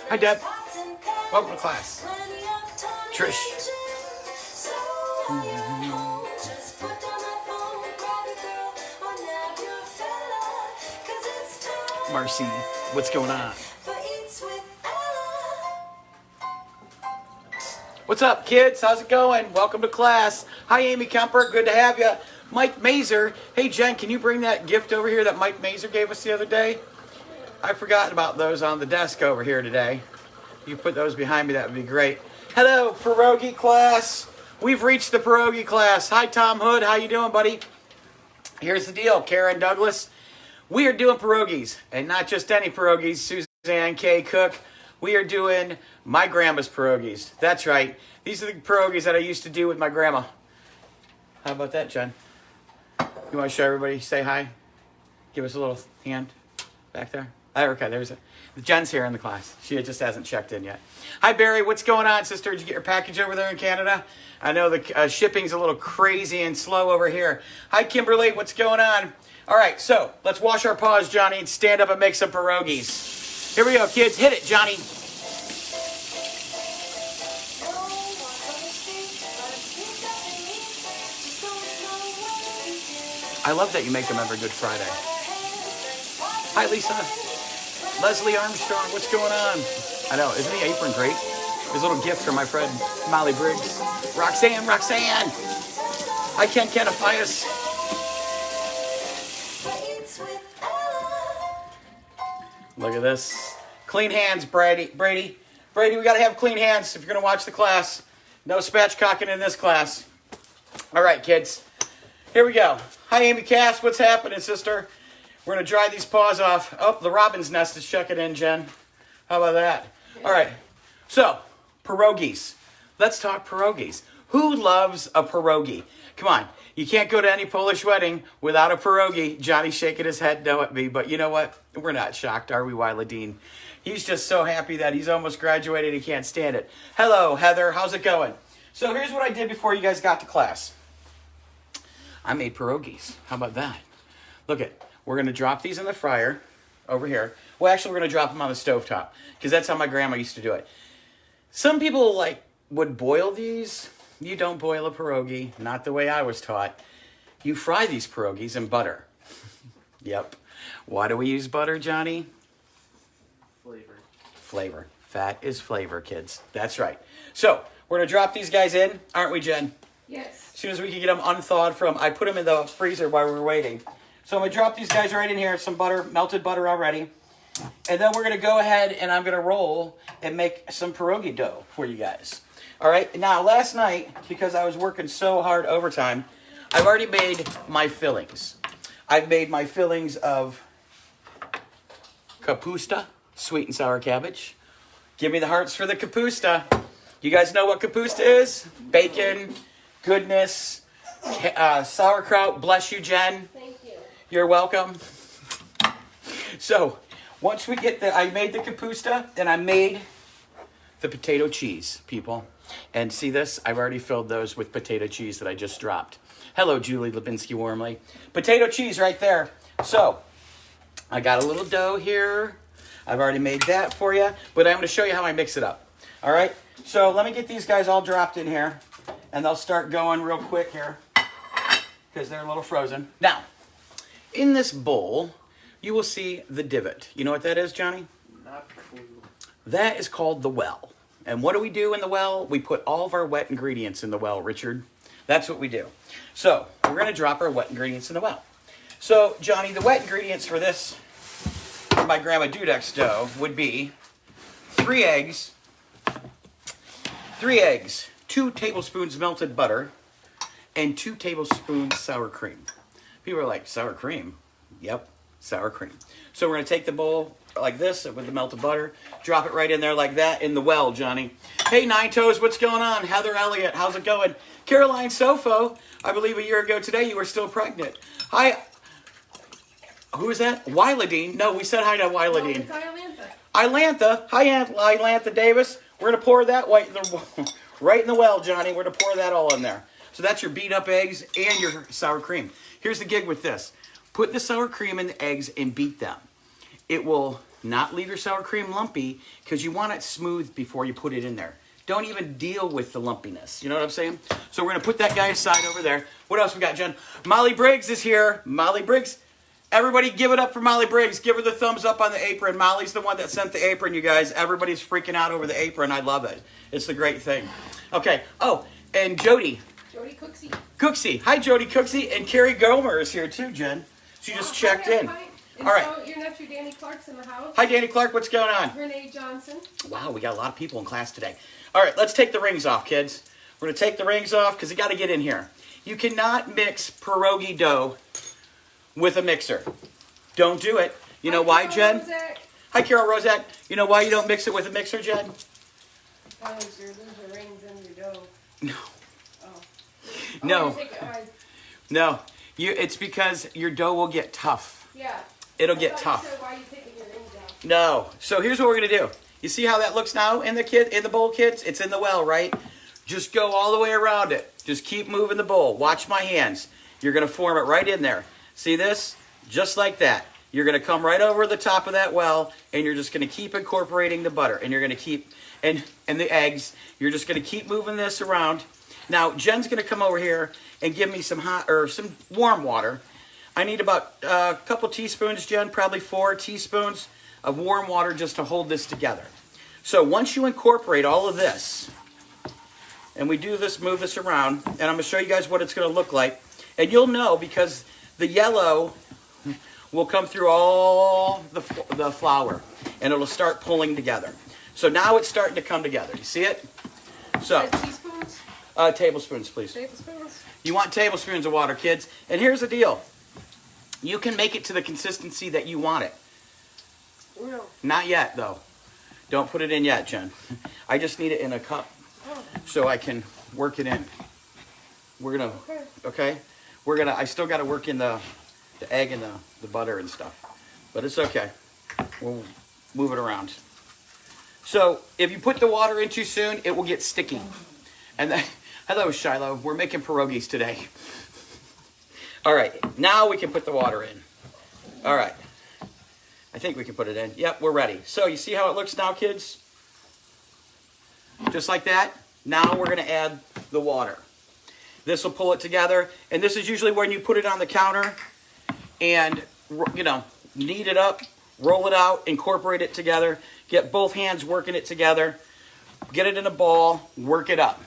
Hi, Deb. Welcome to class. Trish. Marcy, what's going on? What's up, kids? How's it going? Welcome to class. Hi, Amy Kemper. Good to have you. Mike Mazer. Hey, Jen, can you bring that gift over here that Mike Mazer gave us the other day? I forgot about those on the desk over here today. You put those behind me, that would be great. Hello, pierogi class. We've reached the pierogi class. Hi, Tom Hood. How you doing, buddy? Here's the deal, Karen Douglas. We are doing pierogies, and not just any pierogies. Suzanne K. Cook. We are doing my grandma's pierogies. That's right. These are the pierogies that I used to do with my grandma. How about that, Jen? You want to show everybody? Say hi. Give us a little hand back there. Okay, there's it. Jen's here in the class. She just hasn't checked in yet. Hi, Barry. What's going on, sister? Did you get your package over there in Canada? I know the shipping's a little crazy and slow over here. Hi, Kimberly. What's going on? All right, so let's wash our paws, Johnny, and stand up and make some pierogies. Here we go, kids. Hit it, Johnny. I love that you make them every Good Friday. Hi, Lisa. Leslie Armstrong, what's going on? I know, isn't the apron great? There's a little gift from my friend Molly Briggs. Roxanne. Hi, Ken Catafias. Look at this. Clean hands, Brady, we got to have clean hands if you're going to watch the class. No spatchcocking in this class. All right, kids. Here we go. Hi, Amy Cass. What's happening, sister? We're going to dry these paws off. Oh, the robin's nest is checking in, Jen. How about that? All right. So, pierogies. Let's talk pierogies. Who loves a pierogi? Come on. You can't go to any Polish wedding without a pierogi. Johnny's shaking his head no at me. But you know what? We're not shocked, are we, Wyladine? He's just so happy that he's almost graduated. He can't stand it. Hello, Heather. How's it going? So here's what I did before you guys got to class. I made pierogies. How about that? Look it. We're going to drop these in the fryer over here. Well, actually, we're going to drop them on the stovetop because that's how my grandma used to do it. Some people would boil these. You don't boil a pierogi. Not the way I was taught. You fry these pierogies in butter. Yep. Why do we use butter, Johnny? Flavor. Fat is flavor, kids. That's right. So, we're going to drop these guys in, aren't we, Jen? Yes. As soon as we can get them unthawed I put them in the freezer while we were waiting. So I'm going to drop these guys right in here, some butter, melted butter already. And then we're going to go ahead and I'm going to roll and make some pierogi dough for you guys. All right. Now, last night, because I was working so hard overtime, I've already made my fillings. I've made my fillings of kapusta, sweet and sour cabbage. Give me the hearts for the kapusta. You guys know what kapusta is? Bacon, goodness, sauerkraut. Bless you, Jen. Thank you. You're welcome. So, once we get I made the kapusta, and I made the potato cheese, people. And see this? I've already filled those with potato cheese that I just dropped. Hello, Julie Lubinski warmly. Potato cheese right there. So, I got a little dough here. I've already made that for you, but I'm going to show you how I mix it up. All right? So, let me get these guys all dropped in here, and they'll start going real quick here because they're a little frozen. Now, in this bowl, you will see the divot. You know what that is, Johnny? Not cool. That is called the well. And what do we do in the well? We put all of our wet ingredients in the well, Richard. That's what we do. So, we're going to drop our wet ingredients in the well. So, Johnny, the wet ingredients for this, for my Grandma Dudek's dough, would be 3 eggs, 2 tablespoons melted butter, and 2 tablespoons sour cream. People are like, sour cream? Yep, sour cream. So we're going to take the bowl like this with the melted butter, drop it right in there like that in the well, Johnny. Hey, Nine Toes, what's going on? Heather Elliott, how's it going? Caroline Sofo, I believe a year ago today you were still pregnant. Hi, who is that? Wyladine. No, we said hi to Wyladine. No, it's Ilantha. Hi, Ilantha Davis. We're going to pour that right in the well, Johnny. We're going to pour that all in there. So that's your beat up eggs and your sour cream. Here's the gig with this. Put the sour cream in the eggs and beat them. It will not leave your sour cream lumpy, because you want it smooth before you put it in there. Don't even deal with the lumpiness. You know what I'm saying? So we're going to put that guy aside over there. What else we got, Jen? Molly Briggs is here. Molly Briggs. Everybody give it up for Molly Briggs. Give her the thumbs up on the apron. Molly's the one that sent the apron, you guys. Everybody's freaking out over the apron. I love it. It's the great thing. Okay. Oh, and Jody. Jody Cooksey. Cooksey. Hi, Jody Cooksey. And Carrie Gomer is here too, Jen. She just checked in. Hi. And All right. So your nephew Danny Clark's in the house. Hi, Danny Clark. What's going on? Renee Johnson. Wow, we got a lot of people in class today. All right, let's take the rings off, kids. We're going to take the rings off because you got to get in here. You cannot mix pierogi dough with a mixer. Don't do it. You know why, Jen? Rozak. Hi, Carol Rozak. You know why you don't mix it with a mixer, Jen? Because you're losing rings in your dough. No. Oh. No. Take it hard. No. It's because your dough will get tough. Yeah. It'll get tough. You said, why are you taking your rings out? No. So here's what we're going to do. You see how that looks now in the bowl, kids? It's in the well, right? Just go all the way around it. Just keep moving the bowl. Watch my hands. You're going to form it right in there. See this? Just like that. You're going to come right over the top of that well, and you're just going to keep incorporating the butter. And you're going to keep, and the eggs, you're just going to keep moving this around. Now, Jen's going to come over here and give me some some warm water. I need about a couple teaspoons, Jen, probably 4 teaspoons of warm water just to hold this together. So once you incorporate all of this, and we do this, move this around, and I'm going to show you guys what it's going to look like. And you'll know because the yellow will come through all the flour, and it'll start pulling together. So now it's starting to come together. You see it? So, Teaspoons? tablespoons, please. Tablespoons? You want tablespoons of water, kids. And here's the deal. You can make it to the consistency that you want it. No. Not yet, though. Don't put it in yet, Jen. I just need it in a cup so I can work it in. We're going to, okay? I still got to work in the egg and the butter and stuff. But it's okay. We'll move it around. So if you put the water in too soon, it will get sticky. And hello, Shiloh. We're making pierogies today. All right. Now we can put the water in. All right. I think we can put it in. Yep, we're ready. So you see how it looks now, kids? Just like that. Now we're going to add the water. This will pull it together. And this is usually when you put it on the counter and, knead it up, roll it out, incorporate it together, get both hands working it together, get it in a ball, work it up.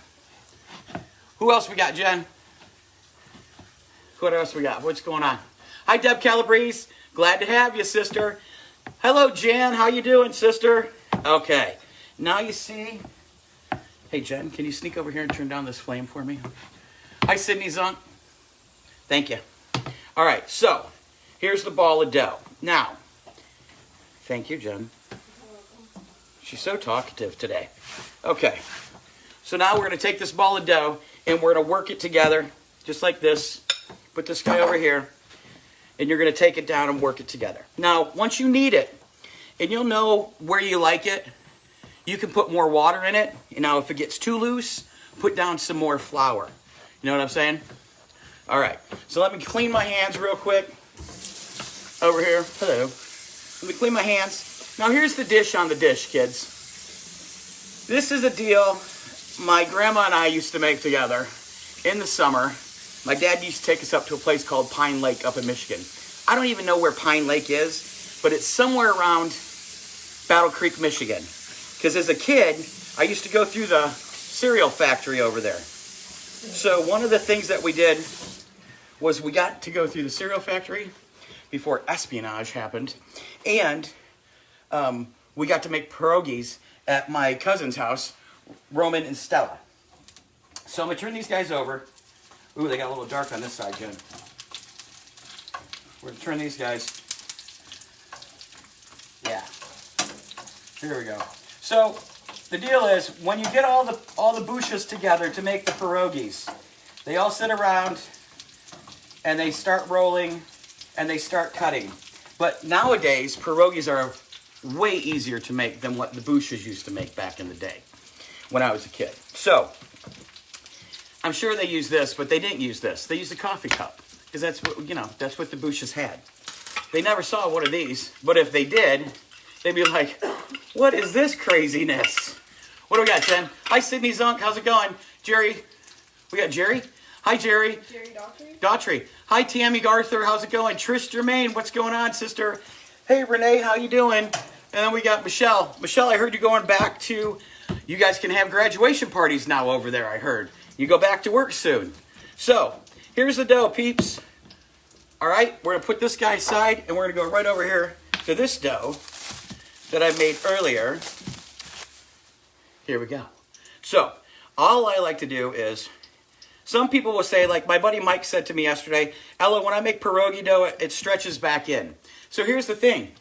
Who else we got, Jen? What else we got? What's going on? Hi, Deb Calabrese. Glad to have you, sister. Hello, Jen. How you doing, sister? Okay. Now you see. Hey, Jen, can you sneak over here and turn down this flame for me? Hi, Sydney Zunk. Thank you. All right, so here's the ball of dough. Now, thank you, Jen. She's so talkative today. Okay, so now we're going to take this ball of dough and we're going to work it together just like this. Put this guy over here, and you're going to take it down and work it together. Now, once you knead it, and you'll know where you like it, you can put more water in it. And now, if it gets too loose, put down some more flour. You know what I'm saying? All right, so let me clean my hands real quick over here. Hello. Let me clean my hands. Now, here's the dish on the dish, kids. This is a deal my grandma and I used to make together in the summer. My dad used to take us up to a place called Pine Lake up in Michigan. I don't even know where Pine Lake is, but it's somewhere around Battle Creek, Michigan. Because as a kid, I used to go through the cereal factory over there. So one of the things that we did was we got to go through the cereal factory before espionage happened. And we got to make pierogies at my cousin's house, Roman and Stella. So I'm going to turn these guys over. Ooh, they got a little dark on this side, Jen. We're going to turn these guys. Yeah. Here we go. So the deal is, when you get all the bushes together to make the pierogies, they all sit around and they start rolling and they start cutting. But nowadays, pierogies are way easier to make than what the bushes used to make back in the day when I was a kid. So I'm sure they use this, but they didn't use this. They used a coffee cup because that's what the bushes had. They never saw one of these, but if they did, they'd be like, what is this craziness? What do we got, Jen? Hi, Sydney Zunk. How's it going? Jerry. We got Jerry. Hi, Jerry. Jerry Daughtry. Daughtry. Hi, Tammy Garther. How's it going? Trish Germain. What's going on, sister? Hey, Renee. How you doing? And then we got Michelle. Michelle, I heard you going back to, you guys can have graduation parties now over there, I heard. You go back to work soon. So, here's the dough, peeps. All right, we're going to put this guy aside, and we're going to go right over here to this dough that I made earlier. Here we go. So, all I like to do is, some people will say, like my buddy Mike said to me yesterday, Ella, when I make pierogi dough, it stretches back in. So here's the thing.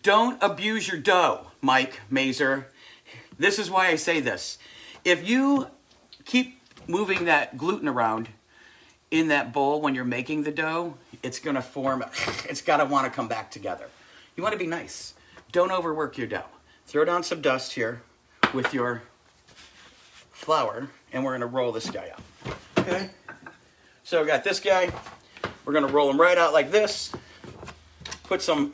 Don't abuse your dough, Mike Mazer. This is why I say this. If you keep moving that gluten around in that bowl when you're making the dough, it's going to form, it's got to want to come back together. You want to be nice. Don't overwork your dough. Throw down some dust here with your flour, and we're going to roll this guy out. Okay? So we got this guy. We're going to roll him right out like this. Put some,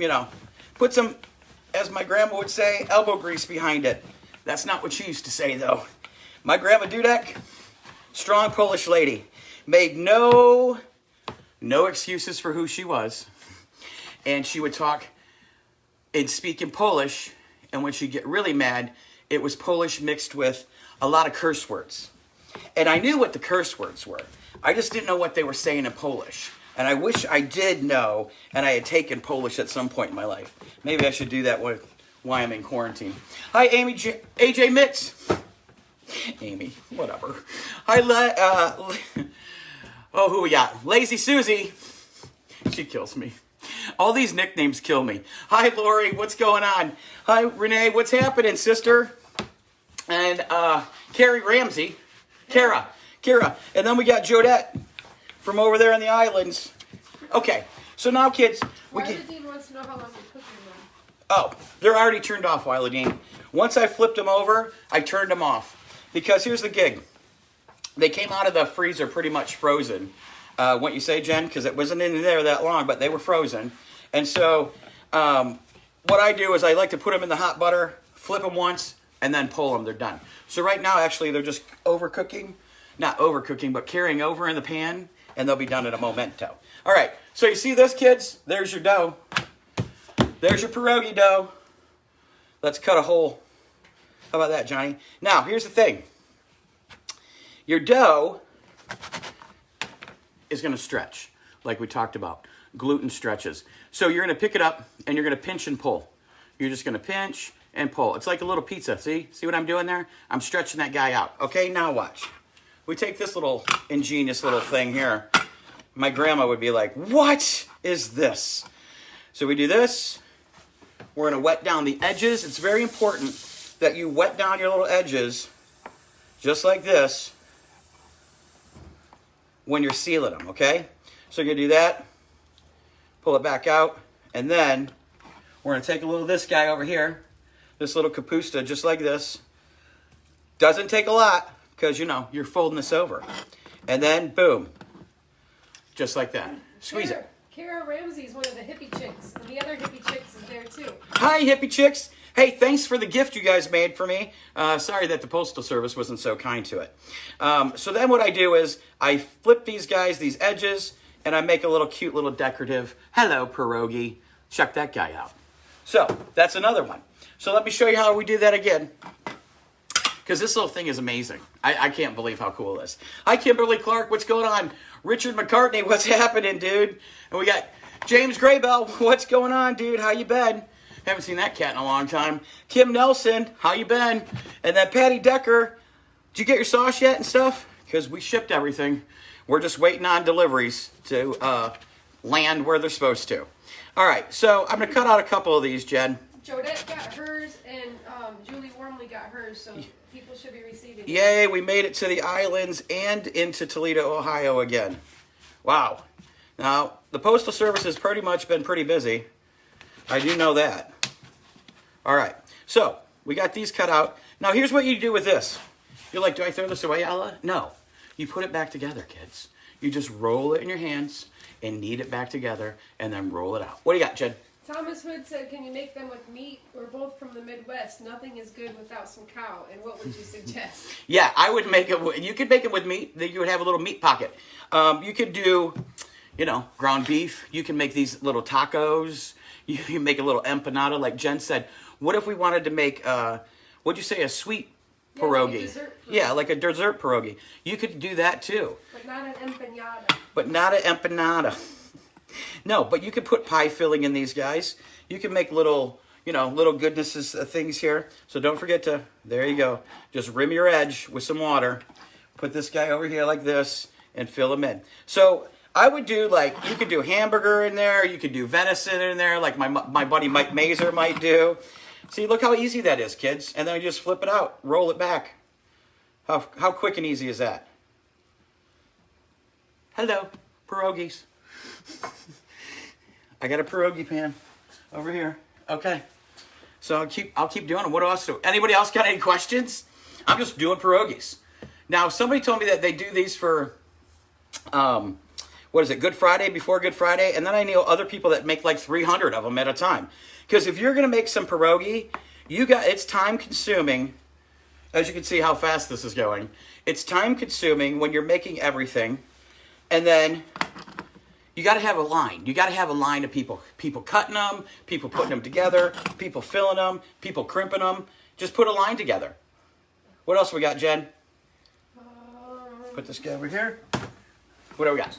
as my grandma would say, elbow grease behind it. That's not what she used to say, though. My grandma Dudek, strong Polish lady, made no excuses for who she was. And she would talk and speak in Polish, and when she'd get really mad, it was Polish mixed with a lot of curse words. And I knew what the curse words were. I just didn't know what they were saying in Polish. And I wish I did know, and I had taken Polish at some point in my life. Maybe I should do that while I'm in quarantine. Hi, Amy AJ Mitz. Amy, whatever. Hi, who we got? Lazy Susie. She kills me. All these nicknames kill me. Hi, Lori. What's going on? Hi, Renee. What's happening, sister? And Carrie Ramsey. Kara. And then we got Jodette from over there in the islands. Okay, so now, kids. Wiladine wants to know how long you're cooking them. Oh, they're already turned off, Wiladine. Once I flipped them over, I turned them off. Because here's the gig. They came out of the freezer pretty much frozen. What you say, Jen? Because it wasn't in there that long, but they were frozen. And so what I do is I like to put them in the hot butter, flip them once, and then pull them. They're done. So right now, actually, they're just overcooking. Not overcooking, but carrying over in the pan, and they'll be done in a momento. All right, so you see this, kids? There's your dough. There's your pierogi dough. Let's cut a hole. How about that, Johnny? Now, here's the thing. Your dough is going to stretch, like we talked about. Gluten stretches. So you're going to pick it up, and you're going to pinch and pull. You're just going to pinch and pull. It's like a little pizza. See what I'm doing there? I'm stretching that guy out. Okay, now watch. We take this little ingenious little thing here. My grandma would be like, what is this? So we do this. We're going to wet down the edges. It's very important that you wet down your little edges just like this when you're sealing them, okay? So you're going to do that. Pull it back out. And then we're going to take a little of this guy over here. This little kapusta just like this. Doesn't take a lot. Because, you're folding this over. And then, boom. Just like that. Squeeze it. Kara Ramsey is one of the hippie chicks. And the other hippie chicks is there, too. Hi, hippie chicks. Hey, thanks for the gift you guys made for me. Sorry that the Postal Service wasn't so kind to it. So then what I do is I flip these guys, these edges, and I make a little cute little decorative, hello, pierogi. Check that guy out. So, that's another one. So let me show you how we do that again. Because this little thing is amazing. I can't believe how cool it is. Hi, Kimberly Clark. What's going on? Richard McCartney. What's happening, dude? And we got James Graybell. What's going on, dude? How you been? Haven't seen that cat in a long time. Kim Nelson. How you been? And then Patty Decker. Did you get your sauce yet and stuff? Because we shipped everything. We're just waiting on deliveries to land where they're supposed to. All right. So I'm going to cut out a couple of these, Jen. Jodette got hers, and Julie Wormley got hers, so people should be receiving it. Yay, we made it to the islands and into Toledo, Ohio again. Wow. Now, the Postal Service has pretty much been pretty busy. I do know that. All right, so we got these cut out. Now, here's what you do with this. You're like, do I throw this away, Ella? No. You put it back together, kids. You just roll it in your hands and knead it back together and then roll it out. What do you got, Jen? Thomas Hood said, can you make them with meat? We're both from the Midwest. Nothing is good without some cow. And what would you suggest? Yeah, I would make it. You could make it with meat. Then you would have a little meat pocket. You could do, ground beef. You can make these little tacos. You can make a little empanada, like Jen said. What if we wanted to make, what'd you say, a sweet pierogi? Like a dessert pierogi. Yeah, like a dessert pierogi. You could do that too. But not an empanada. But not an empanada. No, but you could put pie filling in these guys. You can make little, little goodnesses, things here. So don't forget to, there you go. Just rim your edge with some water. Put this guy over here like this and fill him in. So I would do you could do hamburger in there. You could do venison in there like my buddy Mike Mazer might do. See, look how easy that is, kids. And then you just flip it out, roll it back. How quick and easy is that? Hello, pierogies. I got a pierogi pan over here. Okay. So I'll keep doing them. What else do? Anybody else got any questions? I'm just doing pierogies. Now, somebody told me that they do these for, what is it, Good Friday, before Good Friday? And then I know other people that make like 300 of them at a time. Because if you're going to make some pierogi, it's time consuming. As you can see how fast this is going. It's time consuming when you're making everything. And then you got to have a line. You got to have a line of people. People cutting them, people putting them together, people filling them, people crimping them. Just put a line together. What else we got, Jen? Put this guy over here. What do we got?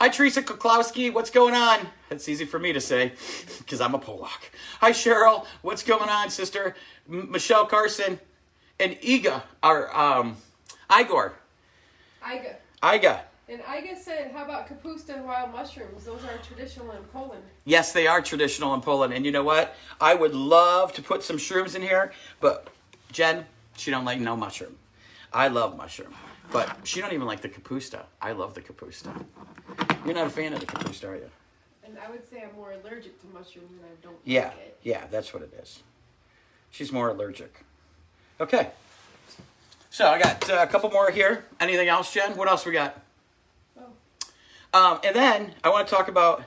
Hi, Teresa Koklowski. What's going on? That's easy for me to say because I'm a Polak. Hi, Cheryl. What's going on, sister? Michelle Carson and Igor. Iga. Iga. And Iga said, how about kapusta and wild mushrooms? Those are traditional in Poland. Yes, they are traditional in Poland. And you know what? I would love to put some shrooms in here, but Jen, she don't like no mushroom. I love mushroom, but she don't even like the kapusta. I love the kapusta. You're not a fan of the kapusta, are you? And I would say I'm more allergic to mushroom than I don't Yeah, like it. yeah, that's what it is. She's more allergic. Okay. So I got a couple more here. Anything else, Jen? What else we got? And then I want to talk about,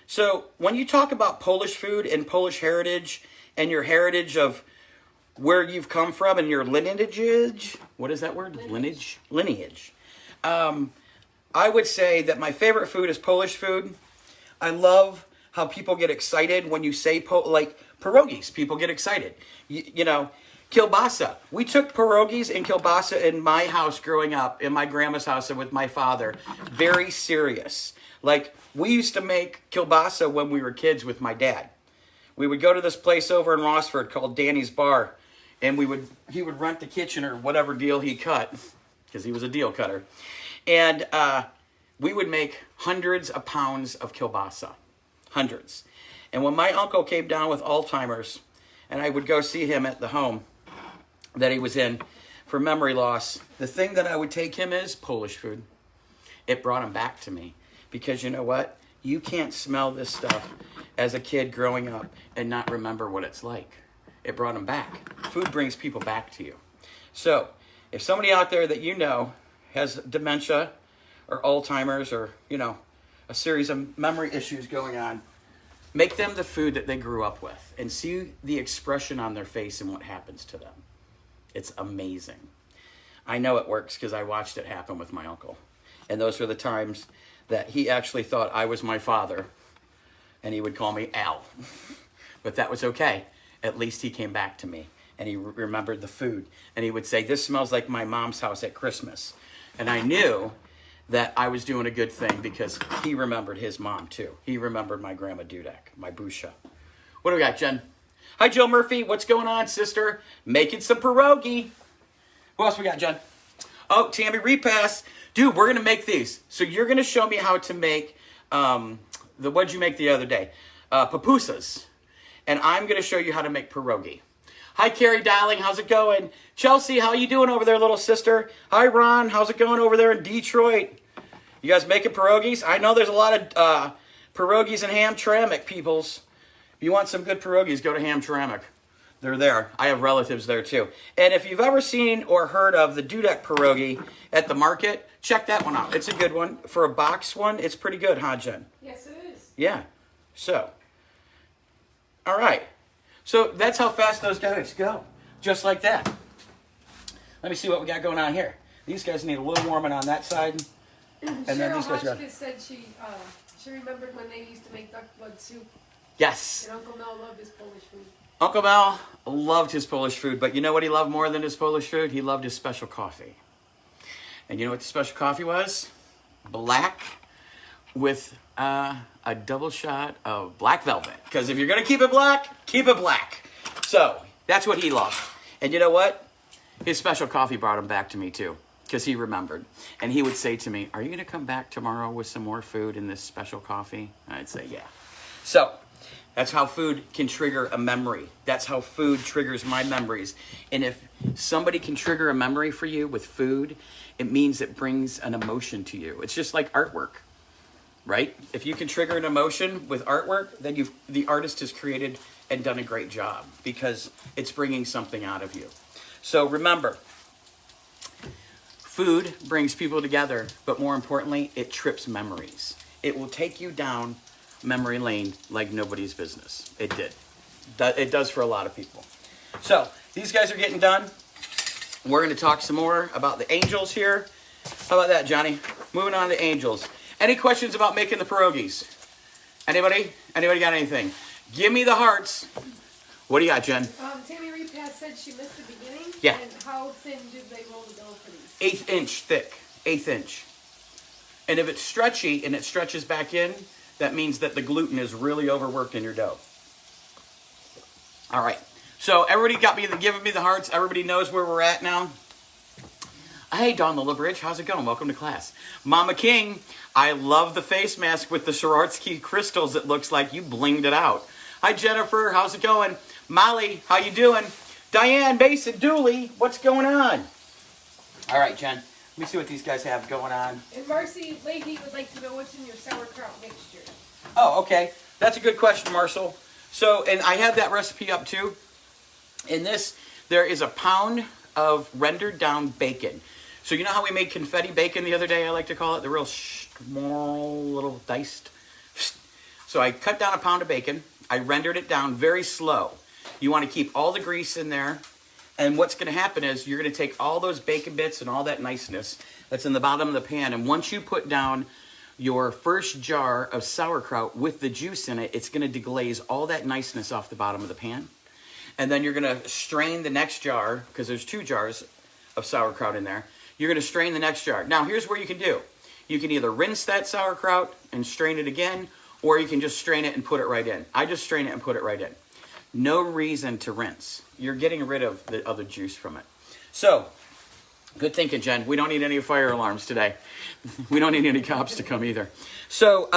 so when you talk about Polish food and Polish heritage and your heritage of where you've come from and your lineage, what is that word? Lineage. I would say that my favorite food is Polish food. I love how people get excited when you say, like pierogies, people get excited. Kielbasa. We took pierogies and kielbasa in my house growing up, in my grandma's house and with my father, very serious. Like, we used to make kielbasa when we were kids with my dad. We would go to this place over in Rossford called Danny's Bar, and he would rent the kitchen or whatever deal he cut, because he was a deal cutter. And we would make hundreds of pounds of kielbasa. Hundreds. And when my uncle came down with Alzheimer's, and I would go see him at the home that he was in for memory loss, the thing that I would take him is Polish food. It brought him back to me. Because you know what? You can't smell this stuff as a kid growing up and not remember what it's like. It brought him back. Food brings people back to you. So, if somebody out there that you know has dementia or Alzheimer's or, a series of memory issues going on, make them the food that they grew up with and see the expression on their face and what happens to them. It's amazing. I know it works because I watched it happen with my uncle. And those were the times that he actually thought I was my father and he would call me Al. But that was okay. At least he came back to me and he remembered the food. And he would say, this smells like my mom's house at Christmas. And I knew that I was doing a good thing because he remembered his mom too. He remembered my grandma Dudek, my Busha. What do we got, Jen? Hi, Jill Murphy. What's going on, sister? Making some pierogi. What else we got, Jen? Oh, Tammy Repass. Dude, we're going to make these. So you're going to show me how to make, what'd you make the other day? Pupusas. And I'm going to show you how to make pierogi. Hi, Carrie, darling. How's it going? Chelsea, how you doing over there, little sister? Hi, Ron. How's it going over there in Detroit? You guys making pierogies? I know there's a lot of pierogies in Hamtramck, peoples. If you want some good pierogies, go to Hamtramck. They're there. I have relatives there, too. And if you've ever seen or heard of the Dudek pierogi at the market, check that one out. It's a good one. For a box one, it's pretty good, huh, Jen? Yes, it is. Yeah. So, All right. So that's how fast those guys go. Just like that. Let me see what we got going on here. These guys need a little warming on that side. And then these guys got... Hotchkiss said she remembered when they used to make duck blood soup. Yes. And Uncle Mel loved his Polish food. Uncle Mel loved his Polish food, but you know what he loved more than his Polish food? He loved his special coffee. And you know what the special coffee was? Black with a double shot of black velvet. Because if you're going to keep it black. So that's what he loved. And you know what? His special coffee brought him back to me too. Because he remembered. And he would say to me, are you going to come back tomorrow with some more food and this special coffee? And I'd say, yeah. So that's how food can trigger a memory. That's how food triggers my memories. And if somebody can trigger a memory for you with food, it means it brings an emotion to you. It's just like artwork, right? If you can trigger an emotion with artwork, then the artist has created and done a great job because it's bringing something out of you. So remember, food brings people together, but more importantly, it trips memories. It will take you down memory lane like nobody's business. It did. It does for a lot of people. So these guys are getting done. We're going to talk some more about the angels here. How about that, Johnny? Moving on to angels. Any questions about making the pierogies? Anybody? Anybody got anything? Give me the hearts. What do you got, Jen? Tammy Repass said she missed the beginning. Yeah. And how thin did they roll the dough for these? 1/8 inch thick. 1/8 inch. And if it's stretchy and it stretches back in, that means that the gluten is really overworked in your dough. All right. So everybody giving me the hearts. Everybody knows where we're at now. Hey, Dawn Lillibridge, how's it going? Welcome to class. Mama King, I love the face mask with the Swarovski crystals. It looks like you blinged it out. Hi, Jennifer, how's it going? Molly, how you doing? Diane, Mason, Dooley, what's going on? All right, Jen, let me see what these guys have going on. And Marcy Leahy would like to know what's in your sauerkraut mixture. Oh, okay. That's a good question, Marcel. So, and I have that recipe up too. In this, there is a pound of rendered down bacon. So you know how we made confetti bacon the other day, I like to call it? The real small little diced. So I cut down a pound of bacon. I rendered it down very slow. You want to keep all the grease in there. And what's going to happen is you're going to take all those bacon bits and all that niceness that's in the bottom of the pan. And once you put down your first jar of sauerkraut with the juice in it, it's going to deglaze all that niceness off the bottom of the pan. And then you're going to strain the next jar, because there's 2 jars of sauerkraut in there. You're going to strain the next jar. Now, here's what you can do. You can either rinse that sauerkraut and strain it again, or you can just strain it and put it right in. I just strain it and put it right in. No reason to rinse. You're getting rid of the other juice from it. So, good thinking, Jen. We don't need any fire alarms today. We don't need any cops to come either. So,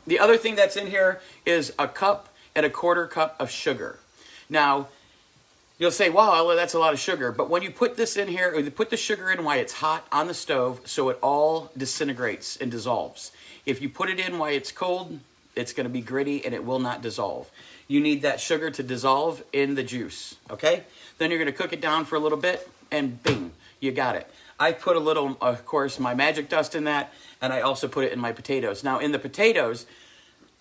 the other thing that's in here is 1 cup and 1/4 cup of sugar. Now, you'll say, wow, that's a lot of sugar. But when you put this in here, or you put the sugar in while it's hot on the stove, so it all disintegrates and dissolves. If you put it in while it's cold, it's going to be gritty and it will not dissolve. You need that sugar to dissolve in the juice, okay? Then you're going to cook it down for a little bit, and bing, you got it. I put a little, of course, my magic dust in that, and I also put it in my potatoes. Now, in the potatoes,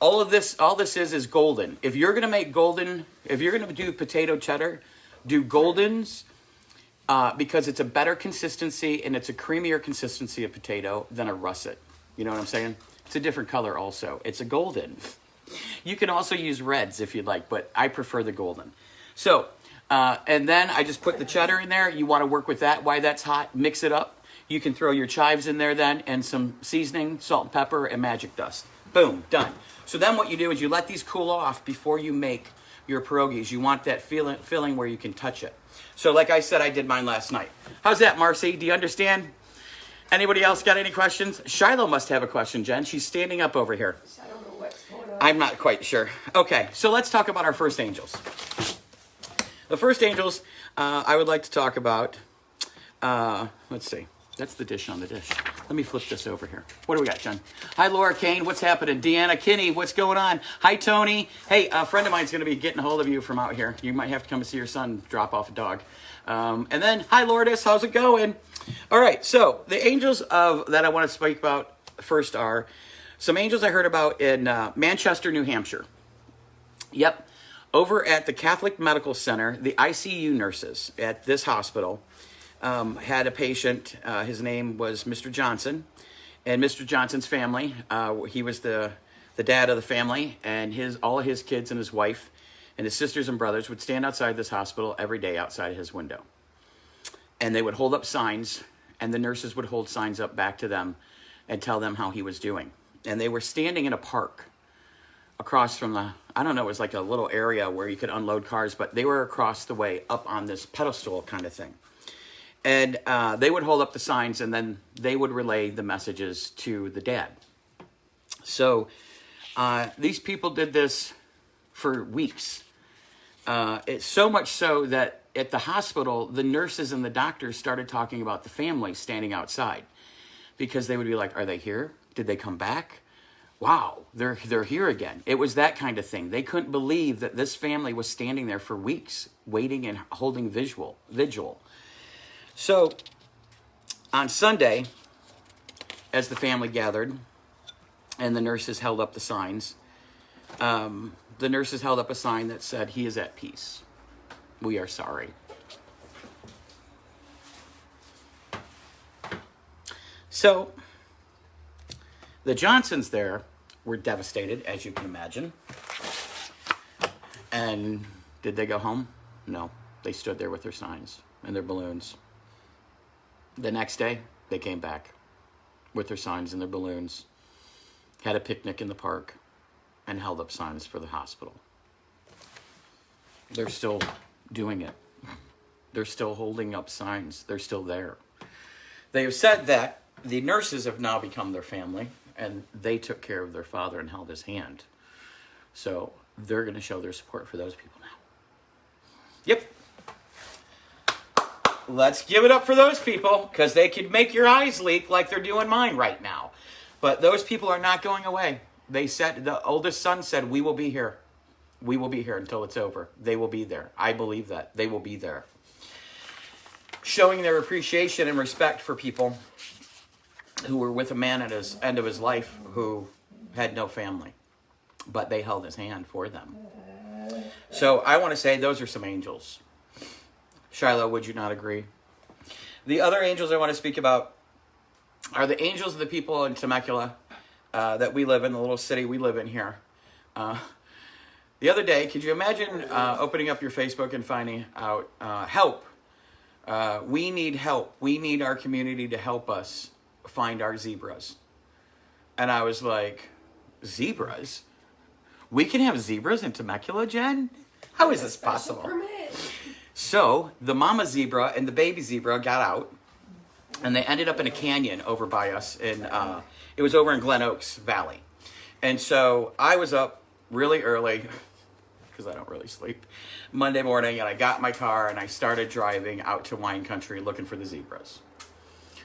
all this is golden. If you're going to make golden, if you're going to do potato cheddar, do goldens, because it's a better consistency and it's a creamier consistency of potato than a russet. You know what I'm saying? It's a different color also. It's a golden. You can also use reds if you'd like, but I prefer the golden. So, and then I just put the cheddar in there. You want to work with that while that's hot. Mix it up. You can throw your chives in there then and some seasoning, salt and pepper, and magic dust. Boom, done. So then what you do is you let these cool off before you make your pierogies. You want that filling where you can touch it. So like I said, I did mine last night. How's that, Marcy? Do you understand? Anybody else got any questions? Shiloh must have a question, Jen. She's standing up over here. I don't know what's going on. I'm not quite sure. Okay, so let's talk about our first angels. The first angels I would like to talk about, let's see. That's the dish on the dish. Let me flip this over here. What do we got, Jen? Hi, Laura Kane. What's happening? Deanna Kinney, what's going on? Hi, Tony. Hey, a friend of mine's going to be getting a hold of you from out here. You might have to come and see your son drop off a dog. And then, hi, Lourdes. How's it going? All right, so the angels that I want to speak about first are some angels I heard about in Manchester, New Hampshire. Yep. over at the Catholic Medical Center, the ICU nurses at this hospital had a patient. His name was Mr. Johnson, and Mr. Johnson's family. He was the dad of the family, and all of his kids and his wife and his sisters and brothers would stand outside this hospital every day outside his window. And they would hold up signs, and the nurses would hold signs up back to them and tell them how he was doing. And they were standing in a park across from it was like a little area where you could unload cars, but they were across the way up on this pedestal kind of thing. And they would hold up the signs, and then they would relay the messages to the dad. So these people did this for weeks. It's so much so that at the hospital, the nurses and the doctors started talking about the family standing outside, because they would be like, are they here? Did they come back? Wow, they're here again. It was that kind of thing. They couldn't believe that this family was standing there for weeks, waiting and holding vigil. So on Sunday, as the family gathered and the nurses held up the signs, the nurses held up a sign that said, "He is at peace. We are sorry." So the Johnsons there were devastated, as you can imagine. And did they go home? No. They stood there with their signs and their balloons. The next day, they came back with their signs and their balloons, had a picnic in the park, and held up signs for the hospital. They're still doing it. They're still holding up signs. They're still there. They have said that the nurses have now become their family, and they took care of their father and held his hand. So they're going to show their support for those people now. Yep. Let's give it up for those people, because they could make your eyes leak like they're doing mine right now. But those people are not going away. They said, the oldest son said, we will be here. We will be here until it's over. They will be there. I believe that. They will be there. Showing their appreciation and respect for people who were with a man at his end of his life who had no family. But they held his hand for them. So I want to say those are some angels. Shiloh, would you not agree? The other angels I want to speak about are the angels of the people in Temecula that we live in, the little city we live in here. The other day, could you imagine opening up your Facebook and finding out, help. We need help. We need our community to help us find our zebras. And I was like, zebras? We can have zebras in Temecula, Jen? How is this possible? So the mama zebra and the baby zebra got out, and they ended up in a canyon over by us. It was over in Glen Oaks Valley. And so I was up really early, because I don't really sleep, Monday morning, and I got in my car and I started driving out to wine country looking for the zebras.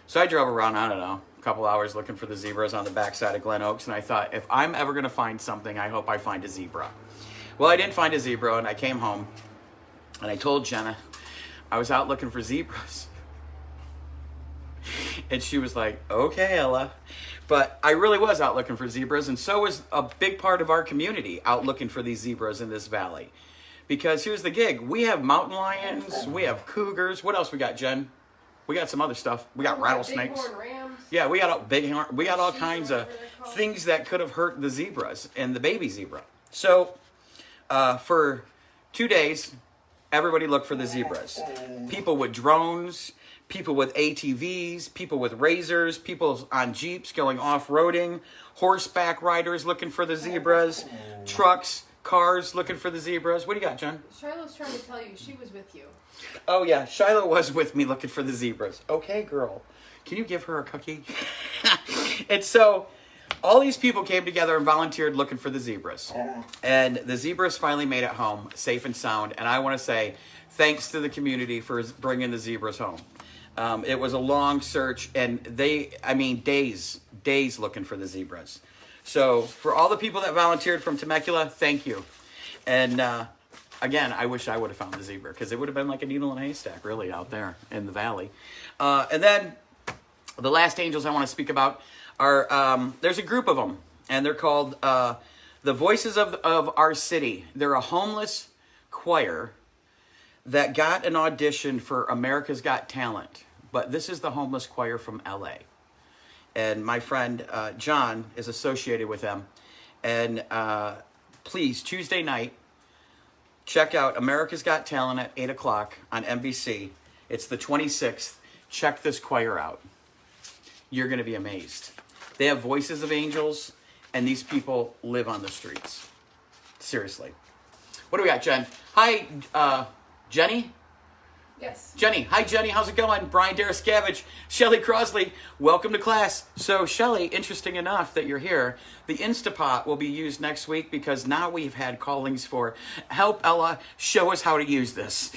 So I drove around, I don't know, a couple hours looking for the zebras on the backside of Glen Oaks, and I thought, if I'm ever going to find something, I hope I find a zebra. Well, I didn't find a zebra, and I came home, and I told Jenna I was out looking for zebras. And she was like, okay, Ella. But I really was out looking for zebras, and so was a big part of our community out looking for these zebras in this valley. Because here's the gig. We have mountain lions, we have cougars. What else we got, Jen? We got some other stuff. We got rattlesnakes. Bighorn rams. Yeah, we got all kinds of things that could have hurt the zebras and the baby zebra. So for 2 days, everybody looked for the zebras. People with drones, people with ATVs, people with razors, people on Jeeps going off-roading, horseback riders looking for the zebras, trucks, cars looking for the zebras. What do you got, John? Shiloh's trying to tell you she was with you. Oh, yeah. Shiloh was with me looking for the zebras. Okay, girl. Can you give her a cookie? And so all these people came together and volunteered looking for the zebras. And the zebras finally made it home, safe and sound. And I want to say thanks to the community for bringing the zebras home. It was a long search, and days looking for the zebras. So for all the people that volunteered from Temecula, thank you. And again, I wish I would have found the zebra, because it would have been like a needle in a haystack, really, out there in the valley. And then the last angels I want to speak about are, there's a group of them, and they're called the Voices of Our City. They're a homeless choir that got an audition for America's Got Talent, but this is the homeless choir from LA. And my friend John is associated with them. And please, Tuesday night, check out America's Got Talent at 8 o'clock on NBC. It's the 26th. Check this choir out. You're going to be amazed. They have voices of angels, and these people live on the streets. Seriously. What do we got, Jen? Hi, Jenny? Yes. Jenny. Hi, Jenny. How's it going? Brian Darascavage. Shelly Crosley. Welcome to class. So, Shelly, interesting enough that you're here. The Instapot will be used next week because now we've had callings for help Ella show us how to use this.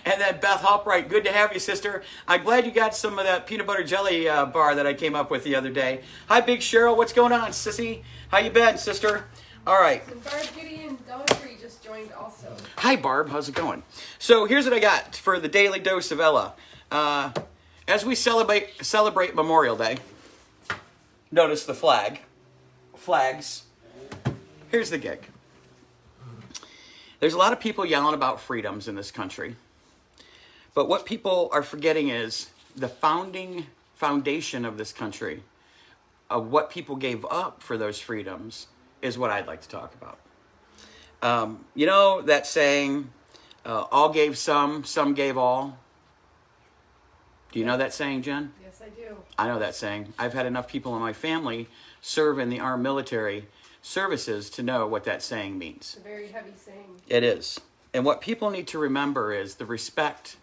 And then Beth Halpright, good to have you, sister. I'm glad you got some of that peanut butter jelly bar that I came up with the other day. Hi, Big Cheryl. What's going on, sissy? How you been, sister? All right. And Barb Gideon Daughtry just joined also. Hi, Barb. How's it going? So here's what I got for the Daily Dose of Ella. As we celebrate Memorial Day, notice the flags. Here's the gig. There's a lot of people yelling about freedoms in this country. But what people are forgetting is the foundation of this country, of what people gave up for those freedoms, is what I'd like to talk about. You know that saying, all gave some gave all? Do you know that saying, Jen? Yes, I do. I know that saying. I've had enough people in my family serve in the armed military services to know what that saying means. It's a very heavy saying. It is. And what people need to remember is the respect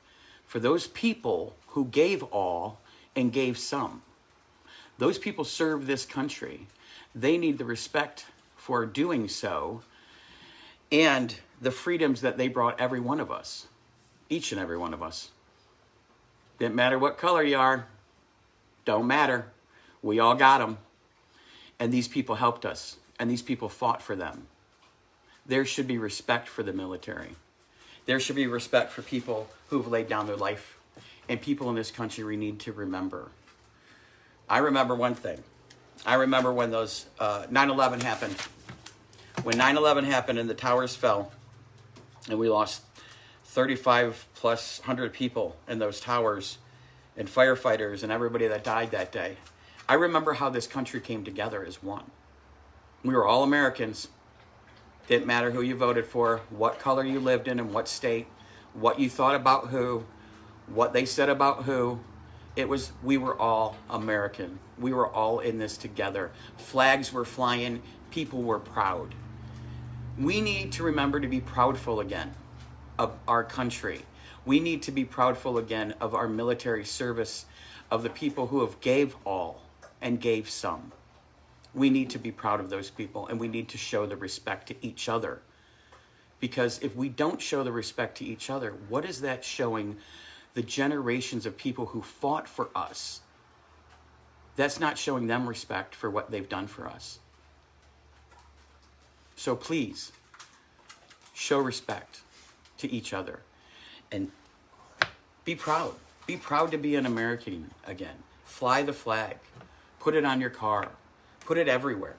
for those people who gave all and gave some. Those people serve this country. They need the respect for doing so and the freedoms that they brought every one of us, each and every one of us. Didn't matter what color you are. Don't matter. We all got them. And these people helped us. And these people fought for them. There should be respect for the military. There should be respect for people who've laid down their life. And people in this country we need to remember. I remember one thing. I remember when those 9/11 happened. When 9/11 happened and the towers fell, and we lost 3,500+ people in those towers, and firefighters and everybody that died that day. I remember how this country came together as one. We were all Americans. Didn't matter who you voted for, what color you lived in what state, what you thought about who, what they said about who. We were all American. We were all in this together. Flags were flying. People were proud. We need to remember to be proudful again of our country. We need to be proudful again of our military service, of the people who have gave all and gave some. We need to be proud of those people, and we need to show the respect to each other. Because if we don't show the respect to each other, what is that showing the generations of people who fought for us? That's not showing them respect for what they've done for us. So please, show respect to each other and be proud. Be proud to be an American again. Fly the flag. Put it on your car. Put it everywhere.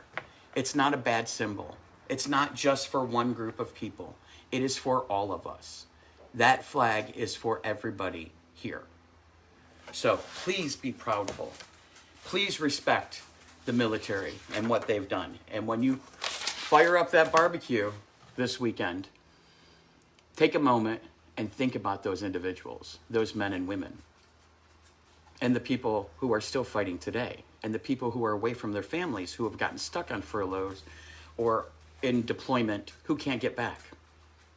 It's not a bad symbol. It's not just for one group of people. It is for all of us. That flag is for everybody here. So please be proudful. Please respect the military and what they've done. And when you fire up that barbecue this weekend, take a moment and think about those individuals, those men and women, and the people who are still fighting today, and the people who are away from their families, who have gotten stuck on furloughs or in deployment, who can't get back.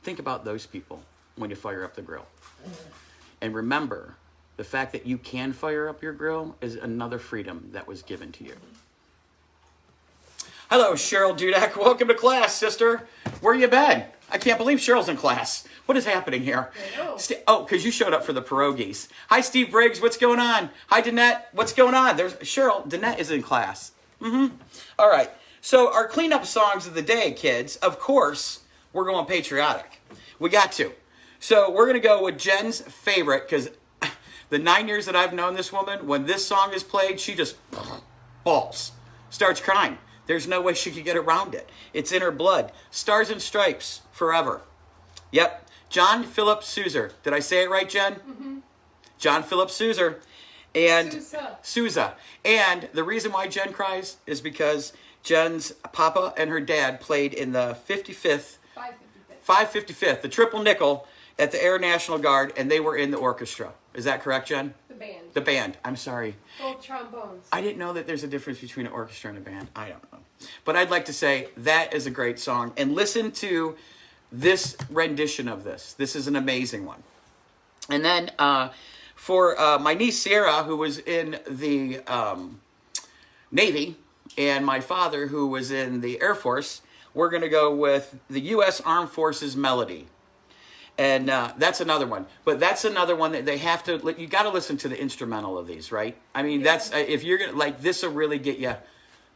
Think about those people when you fire up the grill. And remember, the fact that you can fire up your grill is another freedom that was given to you. Hello, Cheryl Dudek. Welcome to class, sister. Where you been? I can't believe Cheryl's in class. What is happening here? I know. Because you showed up for the Porgies. Hi, Steve Briggs. What's going on? Hi, Danette. What's going on? There's Cheryl. Danette is in class. All right. So our cleanup songs of the day, kids, of course, we're going patriotic. We got to. So we're going to go with Jen's favorite, because the 9 years that I've known this woman, when this song is played, she just bawls, starts crying. There's no way she could get around it. It's in her blood. Stars and Stripes, Forever. Yep. John Philip Sousa. Did I say it right, Jen? Mm-hmm. John Philip Sousa. And Sousa. Sousa. And the reason why Jen cries is because Jen's papa and her dad played in the 55th, 555th, the triple nickel at the Air National Guard, and they were in the orchestra. Is that correct, Jen? The band. The band. I'm sorry. Both trombones. I didn't know that there's a difference between an orchestra and a band. I don't know. But I'd like to say that is a great song. And listen to this rendition of this. This is an amazing one. And then for my niece Sierra, who was in the Navy, and my father, who was in the Air Force, we're going to go with the U.S. Armed Forces Melody. And that's another one. But that's another one that they have to, you got to listen to the instrumental of these, right? I mean, that's, if you're going to, like, this will really get you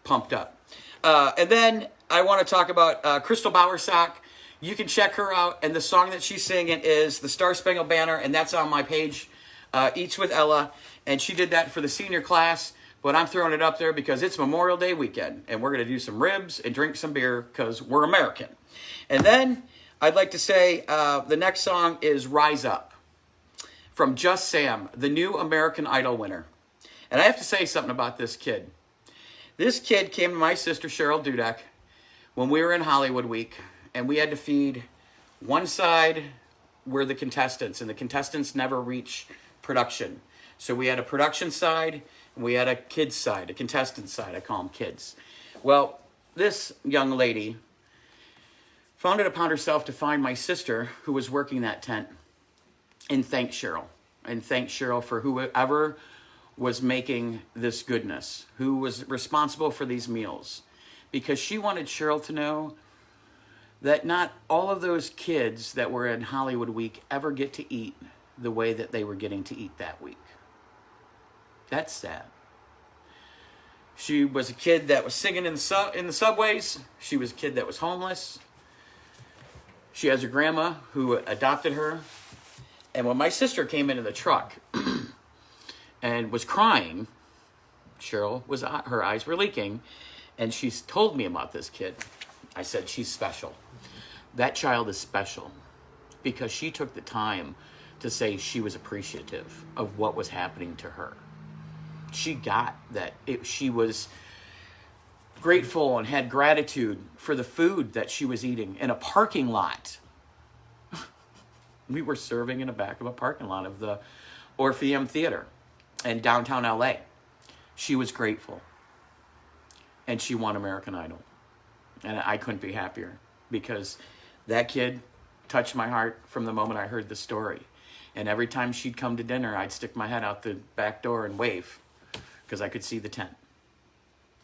pumped up. And then I want to talk about Crystal Bowersock. You can check her out. And the song that she's singing is The Star Spangled Banner. And that's on my page, Eats with Ella. And she did that for the senior class. But I'm throwing it up there because it's Memorial Day weekend. And we're going to do some ribs and drink some beer because we're American. And then I'd like to say the next song is Rise Up from Just Sam, the new American Idol winner. And I have to say something about this kid. This kid came to my sister Cheryl Dudek when we were in Hollywood Week, and we had to feed one side were the contestants, and the contestants never reach production. So we had a production side, and we had a kids side, a contestant side. I call them kids. Well, this young lady found it upon herself to find my sister who was working that tent and thank Cheryl. And thank Cheryl for whoever was making this goodness, who was responsible for these meals. Because she wanted Cheryl to know that not all of those kids that were in Hollywood Week ever get to eat the way that they were getting to eat that week. That's sad. She was a kid that was singing in the subways. She was a kid that was homeless. She has a grandma who adopted her. And when my sister came into the truck and was crying, Cheryl her eyes were leaking, and she told me about this kid. I said, she's special. That child is special because she took the time to say she was appreciative of what was happening to her. She got that. She was grateful and had gratitude for the food that she was eating in a parking lot. We were serving in the back of a parking lot of the Orpheum Theater in downtown LA. She was grateful. And she won American Idol. And I couldn't be happier because that kid touched my heart from the moment I heard the story. And every time she'd come to dinner, I'd stick my head out the back door and wave because I could see the tent.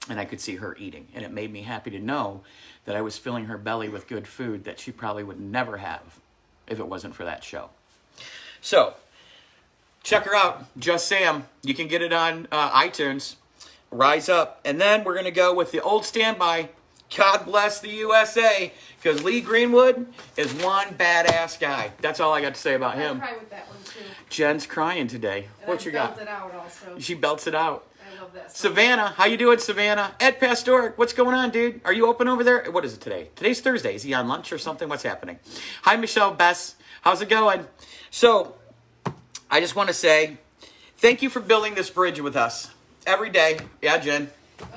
And I could see her eating. And it made me happy to know that I was filling her belly with good food that she probably would never have if it wasn't for that show. So, check her out. Just Sam. You can get it on iTunes. Rise Up. And then we're going to go with the old standby. God bless the USA. Because Lee Greenwood is one badass guy. That's all I got to say about him. I cry with that one too. Jen's crying today. And What you got? Belts it out also. She belts it out. I love that song. Savannah, how you doing, Savannah? Ed Pastor, what's going on, dude? Are you open over there? What is it today? Today's Thursday. Is he on lunch or something? What's happening? Hi, Michelle Bess. How's it going? So, I just want to say thank you for building this bridge with us every day. Yeah, Jen.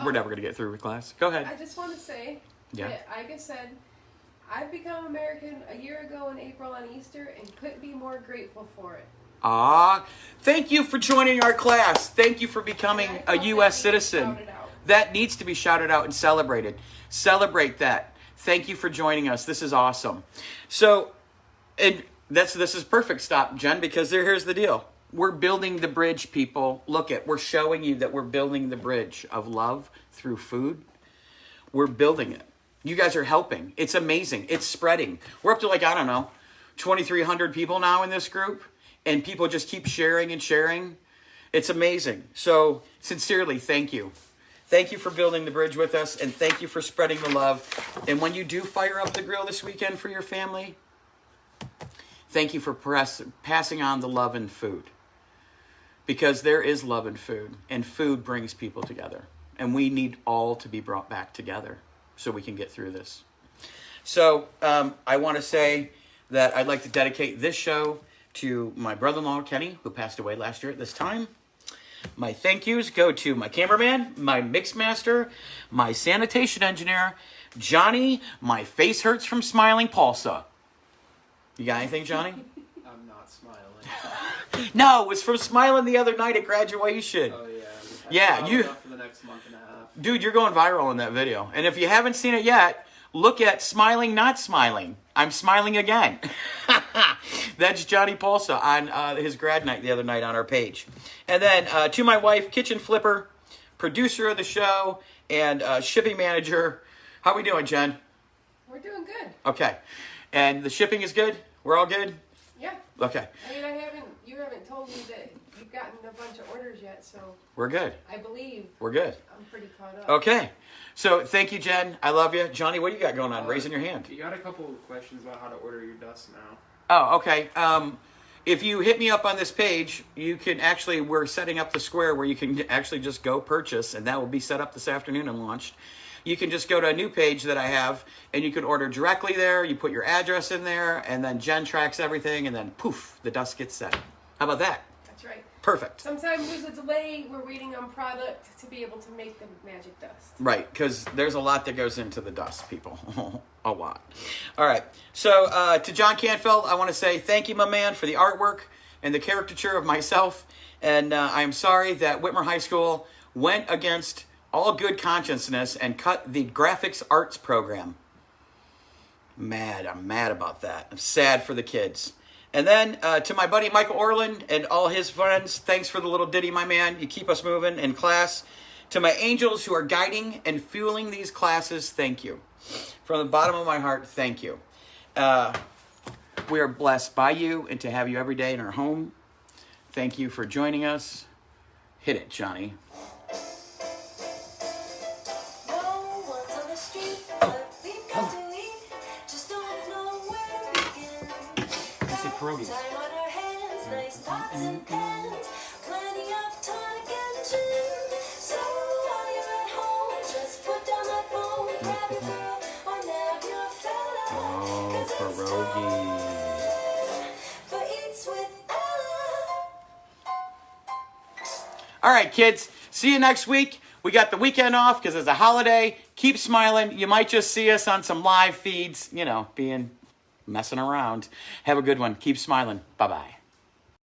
We're never going to get through with class. Go ahead. I just want to say that, like I said, I've become American a year ago in April on Easter and couldn't be more grateful for it. Thank you for joining our class. Thank you for becoming a U.S. citizen. That needs to be shouted out and celebrated. Celebrate that. Thank you for joining us. This is awesome. So, and this is perfect stop, Jen, because here's the deal. We're building the bridge, people. Look we're showing you that we're building the bridge of love through food. We're building it. You guys are helping. It's amazing. It's spreading. We're up to 2,300 people now in this group. And people just keep sharing and sharing. It's amazing. So, sincerely, thank you. Thank you for building the bridge with us. And thank you for spreading the love. And when you do fire up the grill this weekend for your family, thank you for passing on the love and food. Because there is love in food. And food brings people together. And we need all to be brought back together so we can get through this. So, I want to say that I'd like to dedicate this show to my brother-in-law, Kenny, who passed away last year at this time. My thank yous go to my cameraman, my mix master, my sanitation engineer, Johnny, my face hurts from smiling Paulsa. You got anything, Johnny? I'm not smiling. No, it was from smiling the other night at graduation. Oh, yeah. Yeah, you... For the next month and a half. Dude, you're going viral in that video. And if you haven't seen it yet, look at Smiling Not Smiling. I'm smiling again. That's Johnny Paulsa on his grad night the other night on our page. And then to my wife, Kitchen Flipper, producer of the show, and shipping manager. How we doing, Jen? We're doing good. Okay. And the shipping is good? We're all good? Yeah. Okay. I mean, you haven't told me that you've gotten a bunch of orders yet, so We're good. I believe We're good. I'm pretty caught up. Okay. So thank you, Jen. I love you. Johnny, what do you got going on? Raising your hand. You got a couple of questions about how to order your dust now. Oh, okay. If you hit me up on this page, you can actually, we're setting up the square where you can actually just go purchase, and that will be set up this afternoon and launched. You can just go to a new page that I have, and you can order directly there. You put your address in there, and then Jen tracks everything, and then poof, the dust gets set. How about that? That's right. Perfect. Sometimes there's a delay. We're waiting on product to be able to make the magic dust. Right, because there's a lot that goes into the dust, people. A lot. All right. So to John Canfield, I want to say thank you, my man, for the artwork and the caricature of myself. And I am sorry that Whitmer High School went against all good consciousness and cut the graphics arts program. I'm mad about that. I'm sad for the kids. And then to my buddy Michael Orland and all his friends, thanks for the little ditty, my man. You keep us moving in class. To my angels who are guiding and fueling these classes, thank you. From the bottom of my heart, thank you. We are blessed by you and to have you every day in our home. Thank you for joining us. Hit it, Johnny. Porgies. Oh, pierogies. All right, kids. See you next week. We got the weekend off because it's a holiday. Keep smiling. You might just see us on some live feeds, you know, messing around. Have a good one. Keep smiling. Bye-bye.